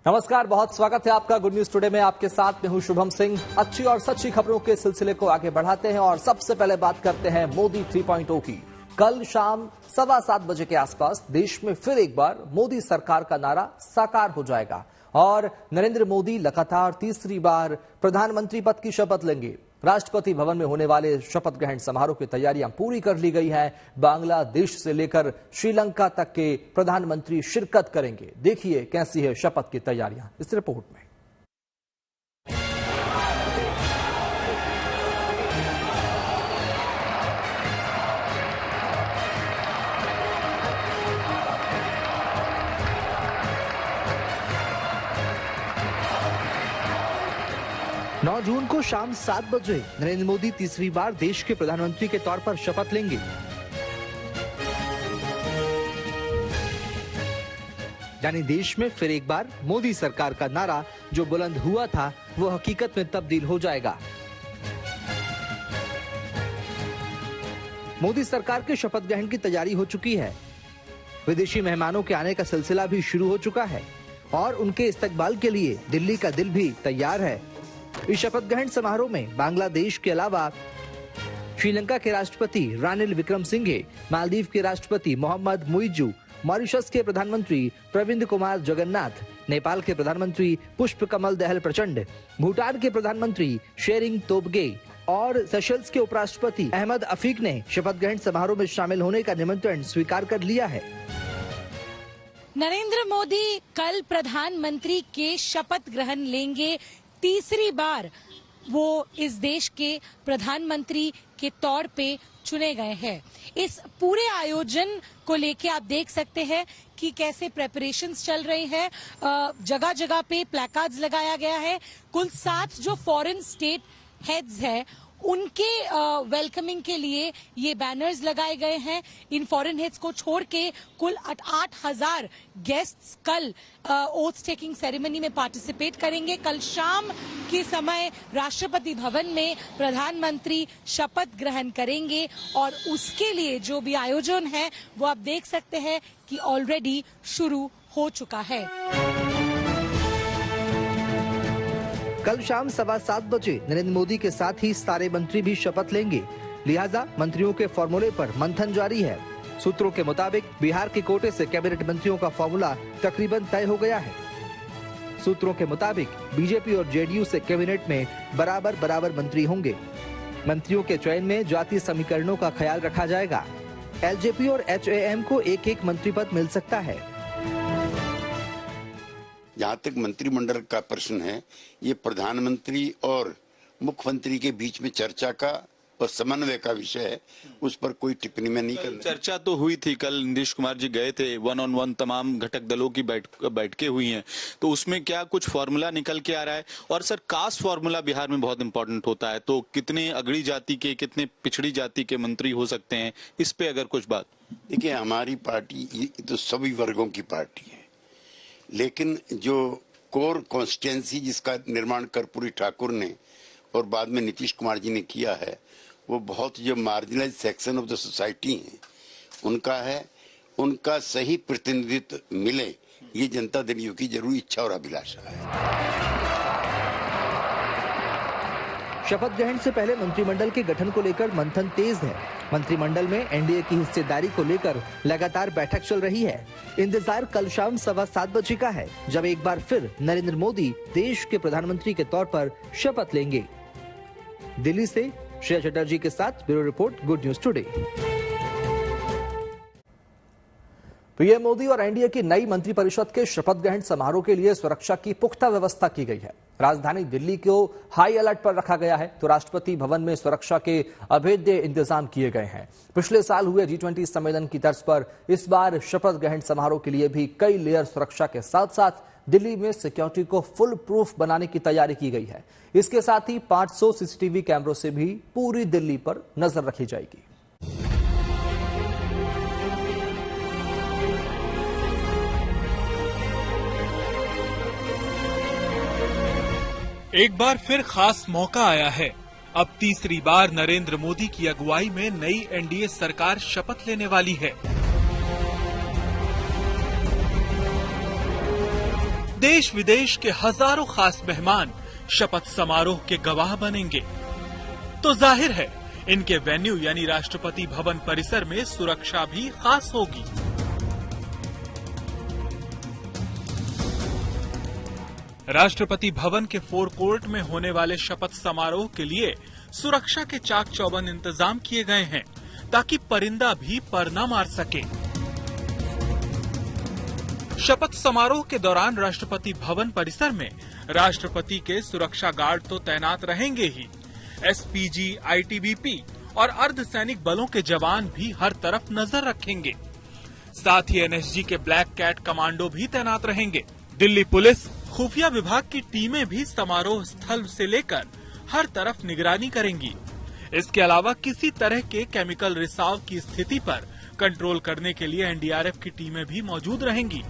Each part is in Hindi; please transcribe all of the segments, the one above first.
नमस्कार, बहुत स्वागत है आपका गुड न्यूज टुडे में। आपके साथ मैं हूं शुभम सिंह। अच्छी और सच्ची खबरों के सिलसिले को आगे बढ़ाते हैं और सबसे पहले बात करते हैं मोदी 3.0 की। कल शाम 7:15 बजे के आसपास देश में फिर एक बार मोदी सरकार का नारा साकार हो जाएगा और नरेंद्र मोदी लगातार तीसरी बार प्रधानमंत्री पद की शपथ लेंगे। राष्ट्रपति भवन में होने वाले शपथ ग्रहण समारोह की तैयारियां पूरी कर ली गई हैं। बांग्लादेश से लेकर श्रीलंका तक के प्रधानमंत्री शिरकत करेंगे। देखिए कैसी है शपथ की तैयारियां इस रिपोर्ट में। नौ जून को शाम 7 बजे नरेंद्र मोदी तीसरी बार देश के प्रधानमंत्री के तौर पर शपथ लेंगे। यानी देश में फिर एक बार मोदी सरकार का नारा जो बुलंद हुआ था वो हकीकत में तब्दील हो जाएगा। मोदी सरकार के शपथ ग्रहण की तैयारी हो चुकी है। विदेशी मेहमानों के आने का सिलसिला भी शुरू हो चुका है और उनके इस्तकबाल के लिए दिल्ली का दिल भी तैयार है। इस शपथ ग्रहण समारोह में बांग्लादेश के अलावा श्रीलंका के राष्ट्रपति रानिल विक्रमसिंघे, मालदीव के राष्ट्रपति मोहम्मद मुइज्जू, मॉरिशस के प्रधानमंत्री प्रविंद कुमार जगन्नाथ, नेपाल के प्रधानमंत्री पुष्पकमल दहल प्रचंड, भूटान के प्रधानमंत्री शेरिंग तोबगे और सेशल्स के उपराष्ट्रपति अहमद अफीक ने शपथ ग्रहण समारोह में शामिल होने का निमंत्रण स्वीकार कर लिया है। नरेंद्र मोदी कल प्रधानमंत्री के शपथ ग्रहण लेंगे। तीसरी बार वो इस देश के प्रधानमंत्री के तौर पे चुने गए हैं। इस पूरे आयोजन को लेके आप देख सकते हैं कि कैसे प्रेपरेशंस चल रही है। जगह जगह पे प्लैकार्ड्स लगाया गया है। कुल 7 जो फॉरेन स्टेट हेड्स है उनके वेलकमिंग के लिए ये बैनर्स लगाए गए हैं। इन फॉरेन हेड्स को छोड़ के कुल 8,000 गेस्ट्स कल ओथ टेकिंग सेरेमनी में पार्टिसिपेट करेंगे। कल शाम के समय राष्ट्रपति भवन में प्रधानमंत्री शपथ ग्रहण करेंगे और उसके लिए जो भी आयोजन है वो आप देख सकते हैं कि ऑलरेडी शुरू हो चुका है। कल शाम 7:15 बजे नरेंद्र मोदी के साथ ही सारे मंत्री भी शपथ लेंगे। लिहाजा मंत्रियों के फॉर्मूले पर मंथन जारी है। सूत्रों के मुताबिक बिहार के कोटे से कैबिनेट मंत्रियों का फॉर्मूला तकरीबन तय हो गया है। सूत्रों के मुताबिक बीजेपी और जेडीयू से कैबिनेट में बराबर मंत्री होंगे। मंत्रियों के चयन में जातीय समीकरणों का ख्याल रखा जाएगा। एलजेपी और एचएएम को एक मंत्री पद मिल सकता है। जहाँ तक मंत्रिमंडल का प्रश्न है, ये प्रधानमंत्री और मुख्यमंत्री के बीच में चर्चा का और समन्वय का विषय है। उस पर कोई टिप्पणी में नहीं करना। चर्चा तो हुई थी, कल नीतीश कुमार जी गए थे, 1-on-1 तमाम घटक दलों की बैठकें हुई हैं, तो उसमें क्या कुछ फॉर्मूला निकल के आ रहा है? और सर, कास्ट फॉर्मूला बिहार में बहुत इंपॉर्टेंट होता है, तो कितने अगड़ी जाति के, कितने पिछड़ी जाति के मंत्री हो सकते हैं, इस पे अगर कुछ बात। देखिए, हमारी पार्टी तो सभी वर्गों की पार्टी है, लेकिन जो कोर कॉन्स्टिट्यूंसी जिसका निर्माण कर्पूरी ठाकुर ने और बाद में नीतीश कुमार जी ने किया है, वो बहुत जो marginalise section of the society है उनका है, उनका सही प्रतिनिधित्व मिले, ये जनता दल की जरूरी इच्छा और अभिलाषा है। शपथ ग्रहण से पहले मंत्रिमंडल के गठन को लेकर मंथन तेज है। मंत्रिमंडल में एनडीए की हिस्सेदारी को लेकर लगातार बैठक चल रही है। इंतजार कल शाम 7:15 बजे का है, जब एक बार फिर नरेंद्र मोदी देश के प्रधानमंत्री के तौर पर शपथ लेंगे। दिल्ली से श्रेया चटर्जी के साथ bureau report, good news today. PM Modi और एनडीए की नई मंत्रिपरिषद के शपथ ग्रहण समारोह के लिए सुरक्षा की पुख्ता व्यवस्था की गई है। राजधानी दिल्ली को हाई अलर्ट पर रखा गया है, तो राष्ट्रपति भवन में सुरक्षा के अभेद्य इंतजाम किए गए हैं। पिछले साल हुए G20 सम्मेलन की तर्ज पर इस बार शपथ ग्रहण समारोह के लिए भी कई लेयर सुरक्षा के साथ साथ दिल्ली में सिक्योरिटी को फुल प्रूफ बनाने की तैयारी की गई है। इसके साथ ही 500 सीसीटीवी कैमरों से भी पूरी दिल्ली पर नजर रखी जाएगी। एक बार फिर खास मौका आया है। अब तीसरी बार नरेंद्र मोदी की अगुवाई में नई एनडीए सरकार शपथ लेने वाली है। देश विदेश के हजारों खास मेहमान शपथ समारोह के गवाह बनेंगे। तो जाहिर है इनके वेन्यू यानी राष्ट्रपति भवन परिसर में सुरक्षा भी खास होगी। राष्ट्रपति भवन के फोरकोर्ट में होने वाले शपथ समारोह के लिए सुरक्षा के चाक चौबंद इंतजाम किए गए हैं ताकि परिंदा भी पर न मार सके। शपथ समारोह के दौरान राष्ट्रपति भवन परिसर में राष्ट्रपति के सुरक्षा गार्ड तो तैनात रहेंगे ही, एसपीजी, आईटीबीपी और अर्धसैनिक बलों के जवान भी हर तरफ नजर रखेंगे। साथ ही एनएसजी के ब्लैक कैट कमांडो भी तैनात रहेंगे। दिल्ली पुलिस, खुफिया विभाग की टीमें भी समारोह स्थल से लेकर हर तरफ निगरानी करेंगी। इसके अलावा किसी तरह के केमिकल रिसाव की स्थिति पर कंट्रोल करने के लिए एनडीआरएफ की टीमें भी मौजूद रहेंगी।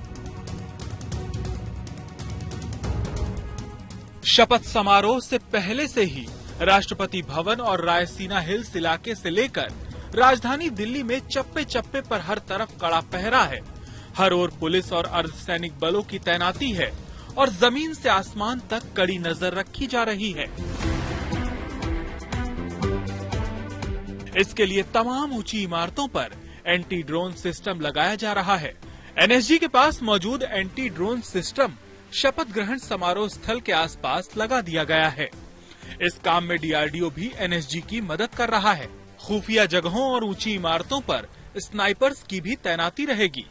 शपथ समारोह से पहले से ही राष्ट्रपति भवन और रायसीना हिल्स इलाके से लेकर राजधानी दिल्ली में चप्पे चप्पे पर हर तरफ कड़ा पहरा है। हर ओर पुलिस और अर्धसैनिक बलों की तैनाती है और जमीन से आसमान तक कड़ी नजर रखी जा रही है। इसके लिए तमाम ऊंची इमारतों पर एंटी ड्रोन सिस्टम लगाया जा रहा है। एनएसजी के पास मौजूद एंटी ड्रोन सिस्टम शपथ ग्रहण समारोह स्थल के आसपास लगा दिया गया है। इस काम में डीआरडीओ भी एनएसजी की मदद कर रहा है। खुफिया जगहों और ऊंची इमारतों पर स्नाइपर्स की भी तैनाती रहेगी।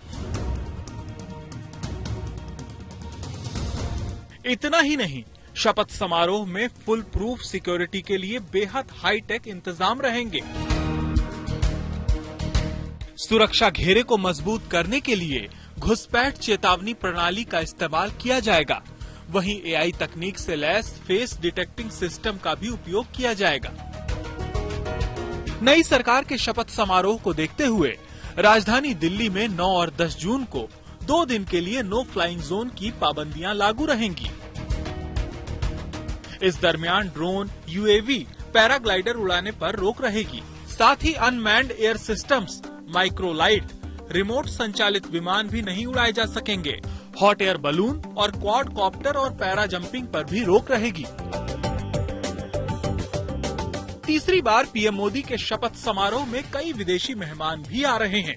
इतना ही नहीं, शपथ समारोह में फुल प्रूफ सिक्योरिटी के लिए बेहद हाईटेक इंतजाम रहेंगे। सुरक्षा घेरे को मजबूत करने के लिए घुसपैठ चेतावनी प्रणाली का इस्तेमाल किया जाएगा। वहीं एआई तकनीक से लैस फेस डिटेक्टिंग सिस्टम का भी उपयोग किया जाएगा। नई सरकार के शपथ समारोह को देखते हुए राजधानी दिल्ली में 9 और 10 जून को 2 दिन के लिए नो फ्लाइंग जोन की पाबंदियां लागू रहेंगी। इस दरमियान ड्रोन, यूएवी, पैराग्लाइडर उड़ाने पर रोक रहेगी। साथ ही unmanned air systems, microlight, remote संचालित विमान भी नहीं उड़ाए जा सकेंगे। हॉट एयर बलून और क्वाड कॉप्टर और पैरा जंपिंग पर भी रोक रहेगी। तीसरी बार पीएम मोदी के शपथ समारोह में कई विदेशी मेहमान भी आ रहे हैं।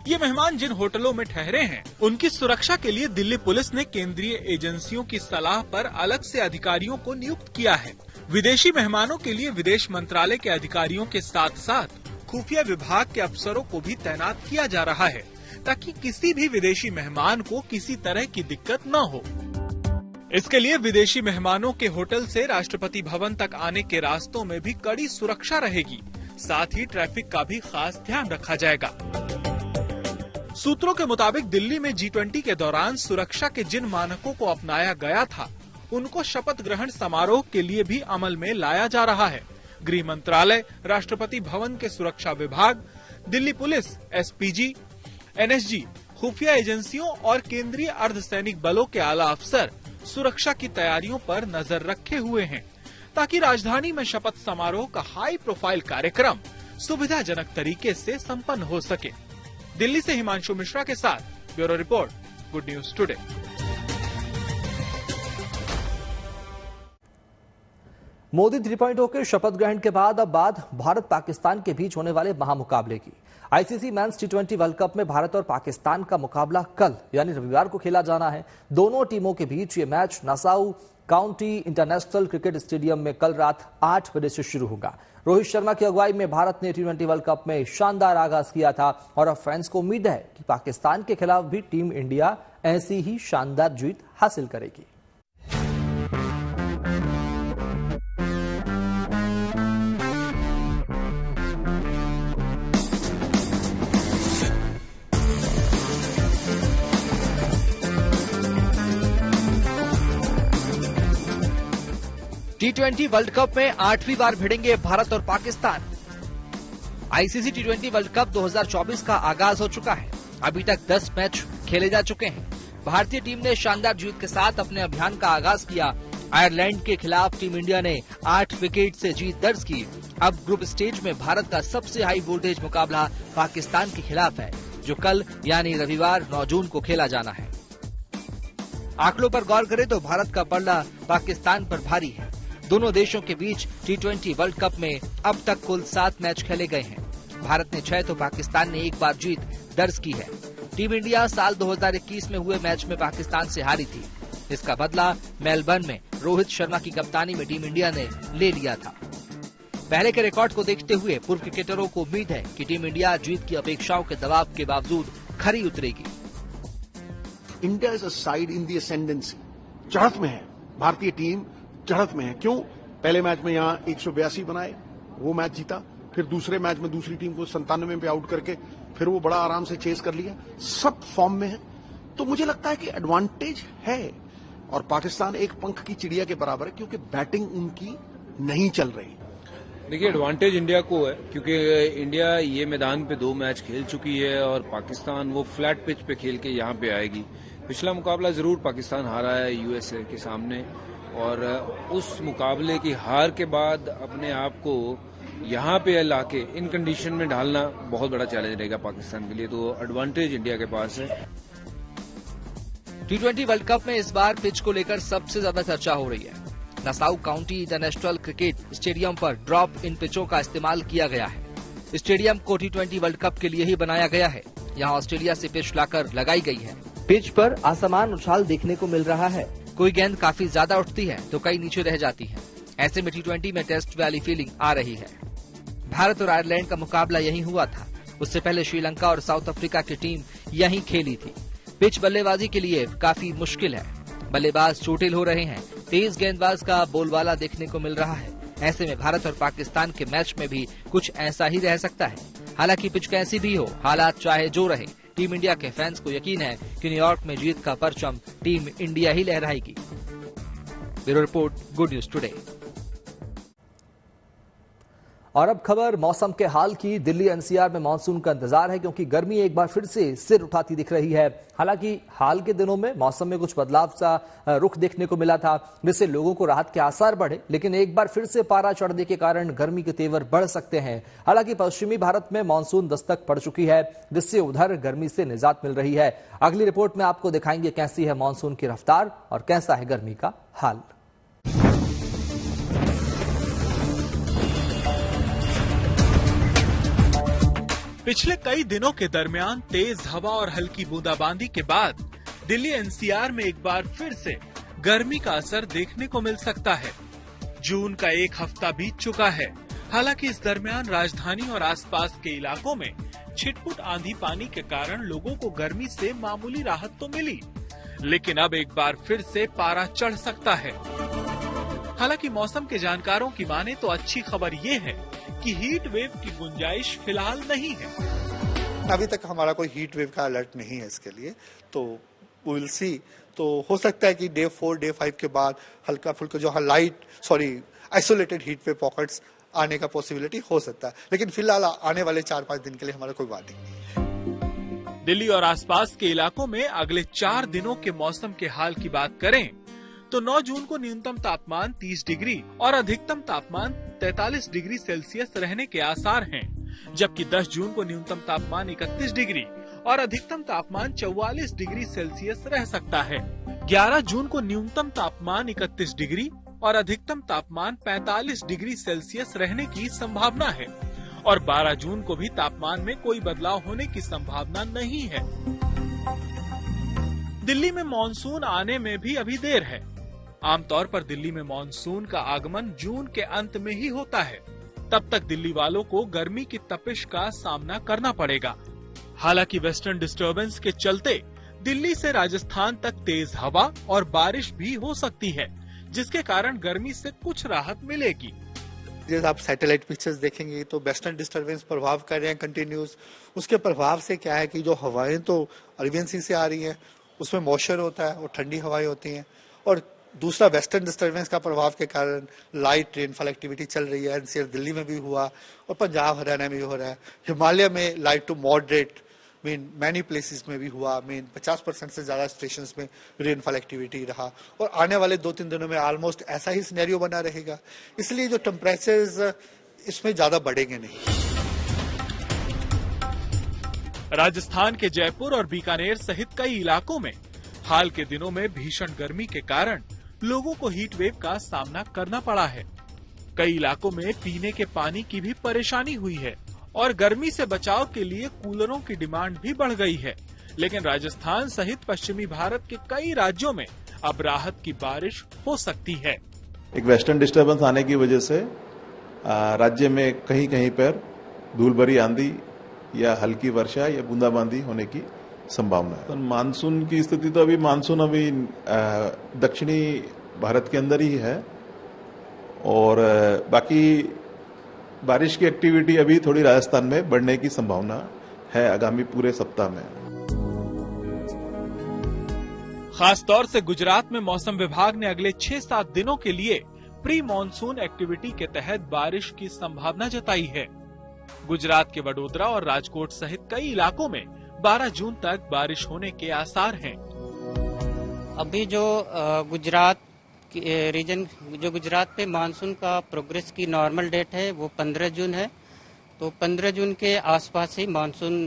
ये मेहमान जिन होटलों में ठहरे हैं, उनकी सुरक्षा के लिए दिल्ली पुलिस ने केंद्रीय एजेंसियों की सलाह पर अलग से अधिकारियों को नियुक्त किया है। विदेशी मेहमानों के लिए विदेश मंत्रालय के अधिकारियों के साथ साथ खुफिया विभाग के अफसरों को भी तैनात किया जा रहा है ताकि किसी भी विदेशी मेहमान को किसी तरह की दिक्कत न हो। इसके लिए विदेशी मेहमानों के होटल से राष्ट्रपति भवन तक आने के रास्तों में भी कड़ी सुरक्षा रहेगी। साथ ही ट्रैफिक का भी खास ध्यान रखा जाएगा। सूत्रों के मुताबिक दिल्ली में G20 के दौरान सुरक्षा के जिन मानकों को अपनाया गया था, उनको शपथ ग्रहण समारोह के लिए भी अमल में लाया जा रहा है। गृह मंत्रालय, राष्ट्रपति भवन के सुरक्षा विभाग, दिल्ली पुलिस, एसपीजी, एनएसजी, खुफिया एजेंसियों और केंद्रीय अर्धसैनिक बलों के आला अफसर सुरक्षा की तैयारियों पर नजर रखे हुए हैं ताकि राजधानी में शपथ समारोह का हाई प्रोफाइल कार्यक्रम सुविधाजनक तरीके से संपन्न हो सके। दिल्ली से हिमांशु मिश्रा के साथ bureau report, good news today. Modi 3.0 के शपथ ग्रहण के बाद अब बात भारत पाकिस्तान के बीच होने वाले महामुकाबले की। ICC men's T20 world cup में भारत और पाकिस्तान का मुकाबला कल यानी रविवार को खेला जाना है। दोनों टीमों के बीच ये match Nassau county international cricket stadium में कल रात 8 बजे से शुरू होगा। रोहित शर्मा की अगुवाई में भारत ने T20 वर्ल्ड कप में शानदार आगाज किया था और अब फैंस को उम्मीद है कि पाकिस्तान के खिलाफ भी टीम इंडिया ऐसी ही शानदार जीत हासिल करेगी। T20 वर्ल्ड कप में 8वीं बार भिड़ेंगे भारत और Pakistan. ICC T20 world cup 2024 का आगाज हो चुका है। अभी तक 10 मैच खेले जा चुके हैं। भारतीय टीम ने शानदार जीत के साथ अपने अभियान का आगाज किया। आयरलैंड के खिलाफ टीम इंडिया ने 8 विकेट से जीत दर्ज की। अब ग्रुप स्टेज में भारत का सबसे हाई वोल्टेज मुकाबला पाकिस्तान के खिलाफ है, जो कल यानी रविवार 9 जून को खेला जाना है। आंकड़ों पर गौर करें तो भारत का पलड़ा पाकिस्तान पर भारी है। दोनों देशों के बीच T20 वर्ल्ड कप में अब तक कुल 7 मैच खेले गए हैं। भारत ने 6 तो पाकिस्तान ने 1 बार जीत दर्ज की है। टीम इंडिया साल 2021 में हुए मैच में पाकिस्तान से हारी थी। इसका बदला मेलबर्न में रोहित शर्मा की कप्तानी में टीम इंडिया ने ले लिया था। पहले के रिकॉर्ड को देखते हुए पूर्व क्रिकेटरों को उम्मीद है कि टीम इंडिया जीत की अपेक्षाओं के दबाव के बावजूद खरी उतरेगी। India is a side in the ascendancy, चढ़त में है। भारतीय टीम चढ़त में है। क्यों? पहले मैच में यहाँ 182 बनाए, वो मैच जीता। फिर दूसरे मैच में दूसरी टीम को 97 पे आउट करके फिर वो बड़ा आराम से चेस कर लिया। सब फॉर्म में है, तो मुझे लगता है कि एडवांटेज है। और पाकिस्तान एक पंख की चिड़िया के बराबर है, क्योंकि बैटिंग उनकी नहीं चल रही। देखिए, एडवांटेज इंडिया को है, क्योंकि इंडिया ये मैदान पे 2 मैच खेल चुकी है और पाकिस्तान वो फ्लैट पिच पे खेल के यहाँ पे आएगी। पिछला मुकाबला जरूर पाकिस्तान हारा है यूएसए के सामने, और उस मुकाबले की हार के बाद अपने आप को यहाँ पे लाके इन कंडीशन में ढालना बहुत बड़ा चैलेंज रहेगा पाकिस्तान के लिए। तो एडवांटेज इंडिया के पास है। T20 वर्ल्ड कप में इस बार पिच को लेकर सबसे ज्यादा चर्चा हो रही है। Nassau county international cricket stadium पर ड्रॉप इन पिचों का इस्तेमाल किया गया है। स्टेडियम को T20 वर्ल्ड कप के लिए ही बनाया गया है। यहाँ ऑस्ट्रेलिया से पिच लाकर लगाई गई है। पिच पर असमान उछाल देखने को मिल रहा है। कोई गेंद काफी ज्यादा उठती है तो कई नीचे रह जाती है। ऐसे में T20 में टेस्ट वाली फीलिंग आ रही है। भारत और आयरलैंड का मुकाबला यहीं हुआ था। उससे पहले श्रीलंका और साउथ अफ्रीका की टीम यहीं खेली थी। पिच बल्लेबाजी के लिए काफी मुश्किल है। बल्लेबाज चोटिल हो रहे हैं। तेज गेंदबाज का बोलबाला देखने को मिल रहा है। ऐसे में भारत और पाकिस्तान के मैच में भी कुछ ऐसा ही रह सकता है। हालांकि पिच कैसी भी हो, हालात चाहे जो रहे, टीम इंडिया के फैंस को यकीन है कि न्यूयॉर्क में जीत का परचम टीम इंडिया ही लहराएगी। Bureau report, good news today. और अब खबर मौसम के हाल की। दिल्ली एनसीआर में मानसून का इंतजार है, क्योंकि गर्मी एक बार फिर से सिर उठाती दिख रही है। हालांकि हाल के दिनों में मौसम में कुछ बदलाव सा रुख देखने को मिला था, जिससे लोगों को राहत के आसार बढ़े, लेकिन एक बार फिर से पारा चढ़ने के कारण गर्मी के तेवर बढ़ सकते हैं। हालांकि पश्चिमी भारत में मानसून दस्तक पड़ चुकी है, जिससे उधर गर्मी से निजात मिल रही है। अगली रिपोर्ट में आपको दिखाएंगे कैसी है मानसून की रफ्तार और कैसा है गर्मी का हाल। पिछले कई दिनों के दरमियान तेज हवा और हल्की बूंदाबांदी के बाद दिल्ली एनसीआर में एक बार फिर से गर्मी का असर देखने को मिल सकता है। जून का 1 हफ्ता बीत चुका है। हालांकि इस दरमियान राजधानी और आसपास के इलाकों में छिटपुट आंधी पानी के कारण लोगों को गर्मी से मामूली राहत तो मिली, लेकिन अब एक बार फिर से पारा चढ़ सकता है। हालांकि मौसम के जानकारों की माने तो अच्छी खबर ये है कि हीट वेव की गुंजाइश फिलहाल नहीं है। अभी तक हमारा कोई हीट वेव का अलर्ट नहीं है इसके लिए, तो विल सी। तो हो सकता है कि डे 4, डे 5 के बाद हल्का फुल्का जो आइसोलेटेड हीट वेव पॉकेट्स आने का पॉसिबिलिटी हो सकता है, लेकिन फिलहाल आने वाले 4-5 दिन के लिए हमारा कोई वार्निंग नहीं है। दिल्ली और आसपास के इलाकों में अगले 4 दिनों के मौसम के हाल की बात करें तो 9 जून को न्यूनतम तापमान 30 डिग्री और अधिकतम तापमान 43 डिग्री सेल्सियस रहने के आसार हैं, जबकि 10 जून को न्यूनतम तापमान 31 डिग्री और अधिकतम तापमान 44 डिग्री सेल्सियस रह सकता है। 11 जून को न्यूनतम तापमान 31 डिग्री और अधिकतम तापमान 45 डिग्री सेल्सियस रहने की संभावना है, और 12 जून को भी तापमान में कोई बदलाव होने की संभावना नहीं है। दिल्ली में मॉनसून आने में भी अभी देर है। आमतौर पर दिल्ली में मॉनसून का आगमन जून के अंत में ही होता है। तब तक दिल्ली वालों को गर्मी की तपिश का सामना करना पड़ेगा। हालांकि वेस्टर्न डिस्टर्बेंस के चलते दिल्ली से राजस्थान तक तेज हवा और बारिश भी हो सकती है, जिसके कारण गर्मी से कुछ राहत मिलेगी। जैसे आप सैटेलाइट पिक्चर्स देखेंगे तो वेस्टर्न डिस्टर्बेंस प्रभाव कर रहे हैं कंटिन्यूस। उसके प्रभाव से क्या है कि जो हवाएं तो अरेबियन सी से आ रही हैं, उसमें मॉइस्चर होता है और ठंडी हवाएं होती हैं, और दूसरा वेस्टर्न डिस्टर्बेंस का प्रभाव के कारण लाइट रेनफॉल एक्टिविटी चल रही है। एनसीआर दिल्ली में भी हुआ और पंजाब हरियाणा में भी हो रहा है। हिमालय में light to moderate many places में भी हुआ। 50% से ज्यादा स्टेशंस में रेनफॉल एक्टिविटी रहा, और आने वाले 2-3 दिनों में ऑलमोस्ट ऐसा ही सिनेरियो बना रहेगा। इसलिए जो टेम्परेचर्स इसमें ज्यादा बढ़ेंगे नहीं। राजस्थान के जयपुर और बीकानेर सहित कई इलाकों में हाल के दिनों में भीषण गर्मी के कारण लोगों को हीट वेव का सामना करना पड़ा है। कई इलाकों में पीने के पानी की भी परेशानी हुई है और गर्मी से बचाव के लिए कूलरों की डिमांड भी बढ़ गई है। लेकिन राजस्थान सहित पश्चिमी भारत के कई राज्यों में अब राहत की बारिश हो सकती है। एक वेस्टर्न डिस्टर्बेंस आने की वजह से राज्य में कहीं कहीं पर धूल भरी आंधी या हल्की वर्षा या बूंदाबांदी होने की संभावना है। तो मानसून की स्थिति तो अभी दक्षिणी भारत के अंदर ही है और बाकी बारिश की एक्टिविटी अभी थोड़ी राजस्थान में बढ़ने की संभावना है आगामी पूरे सप्ताह में। खास तौर से गुजरात में मौसम विभाग ने अगले 6-7 दिनों के लिए प्री मॉनसून एक्टिविटी के तहत बारिश की संभावना जताई है। गुजरात के वडोदरा और राजकोट सहित कई इलाकों में 12 जून तक बारिश होने के आसार हैं। अभी जो गुजरात रीजन जो गुजरात पे मानसून का प्रोग्रेस की नॉर्मल डेट है वो 15 जून है। तो 15 जून के आसपास ही मानसून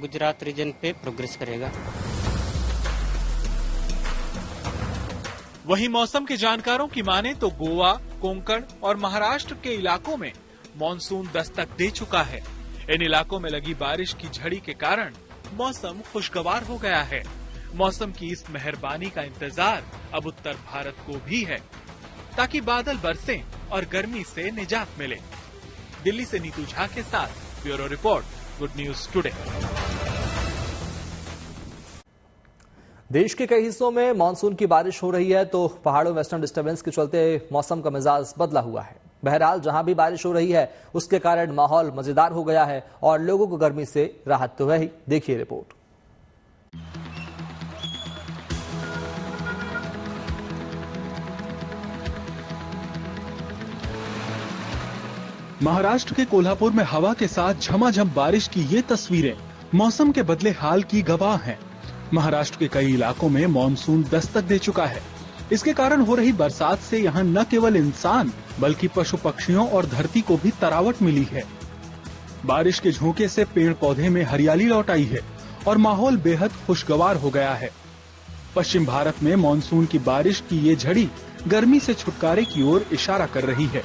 गुजरात रीजन पे प्रोग्रेस करेगा। वहीं मौसम के जानकारों की माने तो गोवा, कोंकण और महाराष्ट्र के इलाकों में मानसून दस्तक दे चुका है। इन इलाकों में लगी बारिश की झड़ी के कारण मौसम खुशगवार हो गया है। मौसम की इस मेहरबानी का इंतजार अब उत्तर भारत को भी है ताकि बादल बरसें और गर्मी से निजात मिले। दिल्ली से नीतू झा के साथ bureau report, good news today. देश के कई हिस्सों में मानसून की बारिश हो रही है तो पहाड़ों में वेस्टर्न डिस्टर्बेंस के चलते मौसम का मिजाज बदला हुआ है। बहरहाल जहां भी बारिश हो रही है उसके कारण माहौल मजेदार हो गया है और लोगों को गर्मी से राहत तो है ही। देखिए रिपोर्ट। महाराष्ट्र के कोल्हापुर में हवा के साथ झमाझम बारिश की ये तस्वीरें मौसम के बदले हाल की गवाह हैं। महाराष्ट्र के कई इलाकों में मानसून दस्तक दे चुका है। इसके कारण हो रही बरसात से यहाँ न केवल इंसान बल्कि पशु पक्षियों और धरती को भी तरावट मिली है। बारिश के झोंके से पेड़ पौधे में हरियाली लौट आई है और माहौल बेहद खुशगवार हो गया है। पश्चिम भारत में मानसून की बारिश की ये झड़ी गर्मी से छुटकारे की ओर इशारा कर रही है।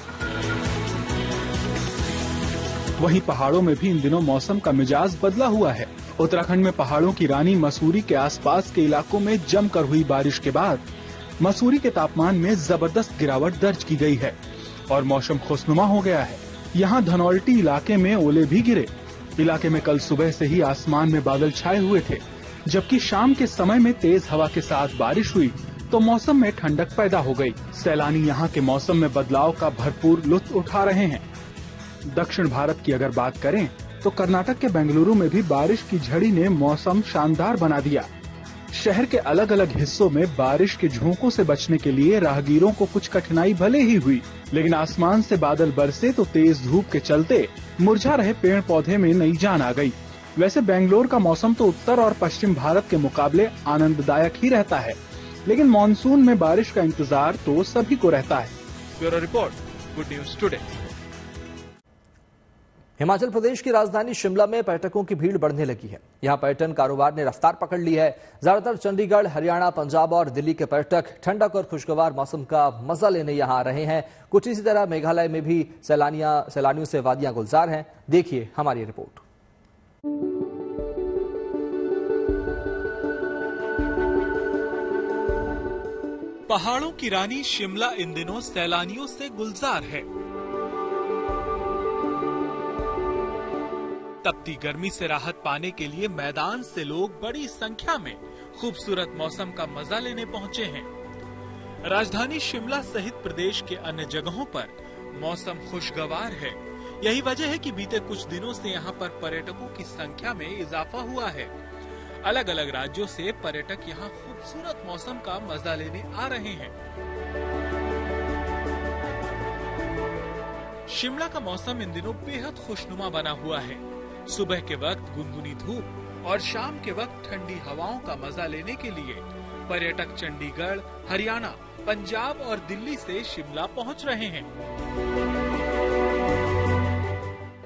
वहीं पहाड़ों में भी इन दिनों मौसम का मिजाज बदला हुआ है। उत्तराखंड में पहाड़ों की रानी मसूरी के आसपास के इलाकों में जमकर हुई बारिश के बाद मसूरी के तापमान में जबरदस्त गिरावट दर्ज की गई है और मौसम खुशनुमा हो गया है। यहाँ धनौल्टी इलाके में ओले भी गिरे। इलाके में कल सुबह से ही आसमान में बादल छाए हुए थे, जबकि शाम के समय में तेज हवा के साथ बारिश हुई तो मौसम में ठंडक पैदा हो गई। सैलानी यहाँ के मौसम में बदलाव का भरपूर लुत्फ उठा रहे हैं। दक्षिण भारत की अगर बात करें तो कर्नाटक के बेंगलुरु में भी बारिश की झड़ी ने मौसम शानदार बना दिया। शहर के अलग अलग हिस्सों में बारिश के झोंकों से बचने के लिए राहगीरों को कुछ कठिनाई भले ही हुई, लेकिन आसमान से बादल बरसे तो तेज धूप के चलते मुरझा रहे पेड़ पौधे में नई जान आ गई। वैसे बेंगलोर का मौसम तो उत्तर और पश्चिम भारत के मुकाबले आनंददायक ही रहता है, लेकिन मानसून में बारिश का इंतजार तो सभी को रहता है। Bureau report, good news today. Himachal Pradesh की राजधानी शिमला में पर्यटकों की भीड़ बढ़ने लगी है। यहां पर्यटन कारोबार ने रफ्तार पकड़ ली है। ज्यादातर चंडीगढ़, हरियाणा, पंजाब और दिल्ली के पर्यटक ठंडक और खुशगवार मौसम का मजा लेने यहां आ रहे हैं। कुछ इसी तरह मेघालय में भी सैलानियों से वादियां गुलजार हैं। देखिए हमारी रिपोर्ट। पहाड़ों की रानी शिमला इन दिनों सैलानियों से गुलजार है। तपती गर्मी से राहत पाने के लिए मैदान से लोग बड़ी संख्या में खूबसूरत मौसम का मजा लेने पहुंचे हैं। राजधानी शिमला सहित प्रदेश के अन्य जगहों पर मौसम खुशगवार है। यही वजह है कि बीते कुछ दिनों से यहां पर पर्यटकों की संख्या में इजाफा हुआ है। अलग अलग राज्यों से पर्यटक यहां खूबसूरत मौसम का मजा लेने आ रहे हैं। शिमला का मौसम इन दिनों बेहद खुशनुमा बना हुआ है। सुबह के वक्त गुनगुनी धूप और शाम के वक्त ठंडी हवाओं का मजा लेने के लिए पर्यटक चंडीगढ़, हरियाणा, पंजाब और दिल्ली से शिमला पहुंच रहे हैं।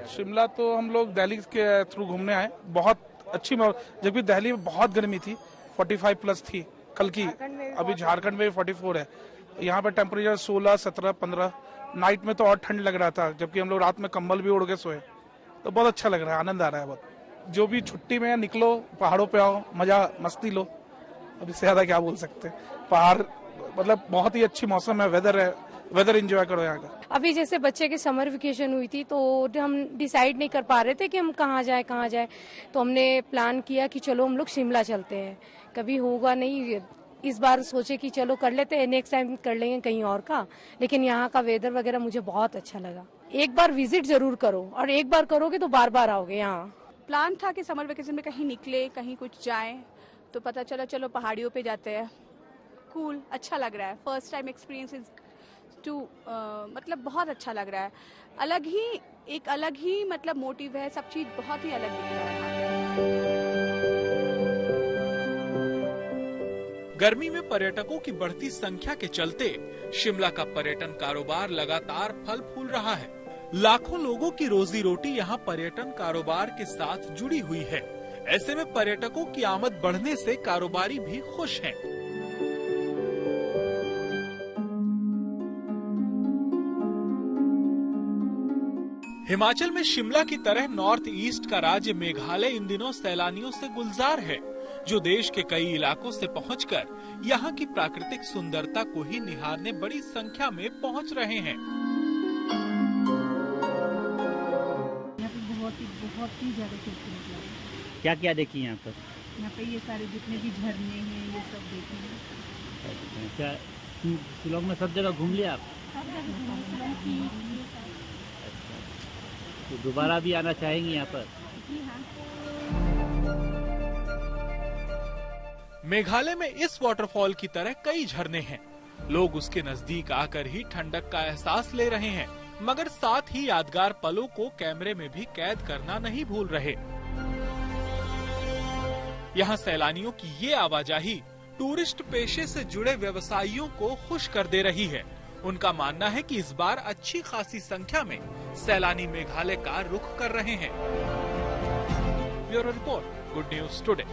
शिमला तो हम लोग दिल्ली के थ्रू घूमने आए। बहुत अच्छी, जबकि दिल्ली में बहुत गर्मी थी, 45 प्लस थी, कल की। अभी झारखंड में 44 है, यहाँ पे टेम्परेचर 16, 17, 15। नाइट में तो और ठंड लग रहा था, जबकि हम लोग रात में कंबल भी ओढ़ के सोए। तो बहुत अच्छा लग रहा है, आनंद आ रहा है बहुत। जो भी छुट्टी में निकलो, पहाड़ों पे आओ, मजा मस्ती लो। अभी से ज्यादा क्या बोल सकते हैं। पहाड़ मतलब बहुत ही अच्छी मौसम है, वेदर है, वेदर एंजॉय करो यहाँ का। अभी जैसे बच्चे की समर वेकेशन हुई थी तो हम डिसाइड नहीं कर पा रहे थे कि हम कहाँ जाए, तो हमने प्लान किया कि चलो हम लोग शिमला चलते हैं। कभी होगा नहीं, इस बार सोचे कि चलो कर लेते हैं, नेक्स्ट टाइम कर लेंगे कहीं और का। लेकिन यहाँ का वेदर वगैरह मुझे बहुत अच्छा लगा। एक बार विजिट जरूर करो, और एक बार करोगे तो बार बार आओगे यहाँ। प्लान था कि समर वेकेशन में कहीं निकले, कहीं कुछ जाएं, तो पता चला चलो पहाड़ियों पे जाते हैं। कूल, अच्छा लग रहा है। First time experience is to मतलब बहुत अच्छा लग रहा है। एक अलग ही मतलब मोटिव है, सब चीज बहुत ही अलग दिख रहा है यहाँ पे। गर्मी में पर्यटकों की बढ़ती संख्या के चलते शिमला का पर्यटन कारोबार लगातार फल फूल रहा है। लाखों लोगों की रोजी रोटी यहाँ पर्यटन कारोबार के साथ जुड़ी हुई है। ऐसे में पर्यटकों की आमद बढ़ने से कारोबारी भी खुश हैं। हिमाचल में शिमला की तरह नॉर्थ ईस्ट का राज्य मेघालय इन दिनों सैलानियों से गुलजार है, जो देश के कई इलाकों से पहुंचकर यहाँ की प्राकृतिक सुंदरता को ही निहारने बड़ी संख्या में पहुंच रहे हैं। बहुत ही ज्यादा खूबसूरत लगा। क्या क्या देखी यहाँ पर? यहाँ पे ये सारे जितने भी झरने हैं ये सब देखे। क्या शिलोंग में सब जगह घूम लिया आप? सब जगह घूम। तो दोबारा भी आना चाहेंगे यहाँ पर? जी हाँ। मेघालय में इस वाटरफॉल की तरह कई झरने हैं। लोग उसके नजदीक आकर ही ठंडक का एहसास ले रहे हैं, मगर साथ ही यादगार पलों को कैमरे में भी कैद करना नहीं भूल रहे। यहाँ सैलानियों की ये आवाजाही टूरिस्ट पेशे से जुड़े व्यवसायियों को खुश कर दे रही है। उनका मानना है कि इस बार अच्छी खासी संख्या में सैलानी मेघालय का रुख कर रहे हैं। Bureau report, good news today.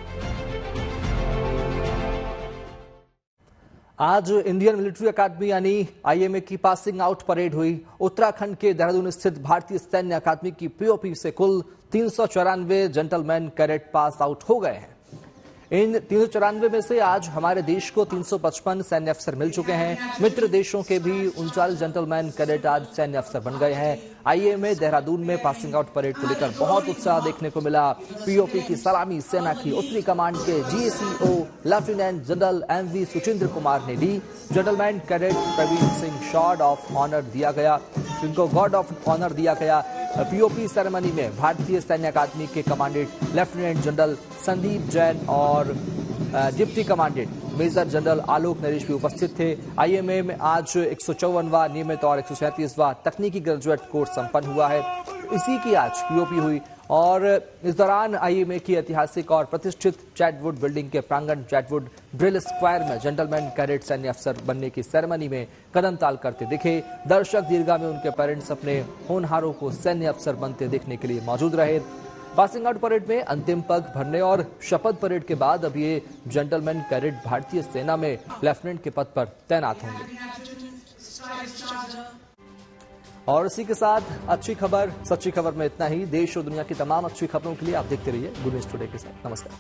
आज इंडियन मिलिट्री अकादमी यानी आईएमए की पासिंग आउट परेड हुई। उत्तराखंड के देहरादून स्थित भारतीय सैन्य अकादमी की पीओपी से कुल 394 जेंटलमैन कैडेट पास आउट हो गए हैं। इन 394 में से आज हमारे देश को 355 सैन्य अफसर मिल चुके हैं। मित्र देशों के भी 39 जेंटलमैन कैडेट आज सैन्य अफसर बन गए हैं। आईएमए देहरादून में पासिंग आउट परेड को लेकर बहुत उत्साह देखने को मिला। पीओपी की सलामी सेना की उत्तरी कमांड के GCO lieutenant general MV Suchindra Kumar ने ली। Gentleman cadet Praveen Singh guard of honour दिया गया। जिनको गॉड ऑफ ऑनर दिया गया। पीओपी सेरेमनी में भारतीय सैन्य अकादमी के commandant lieutenant general Sandeep Jain और डिप्टी कमांडेंट मेजर जनरल आलोक नरेश भी उपस्थित थे। आईएमए में आज 154वां नियमित और 137वां तकनीकी ग्रेजुएट कोर्स संपन्न हुआ है। इसी की आज पीओपी हुई और इस दौरान आईएमए की ऐतिहासिक और प्रतिष्ठित चैटवुड बिल्डिंग के प्रांगण चैटवुड ड्रिल स्क्वायर में जेंटलमैन कैडेट सैन्य अफसर बनने की सेरेमनी में कदम ताल करते दिखे। दर्शक दीर्घा में उनके पेरेंट्स अपने होनहारों को सैन्य अफसर बनते देखने के लिए मौजूद रहे। पासिंग आउट परेड में अंतिम पग भरने और शपथ परेड के बाद अब ये जेंटलमैन कैडेट भारतीय सेना में लेफ्टिनेंट के पद पर तैनात होंगे। और इसी के साथ अच्छी खबर, सच्ची खबर में इतना ही। देश और दुनिया की तमाम अच्छी खबरों के लिए आप देखते रहिए गुड न्यूज टुडे के साथ। नमस्कार।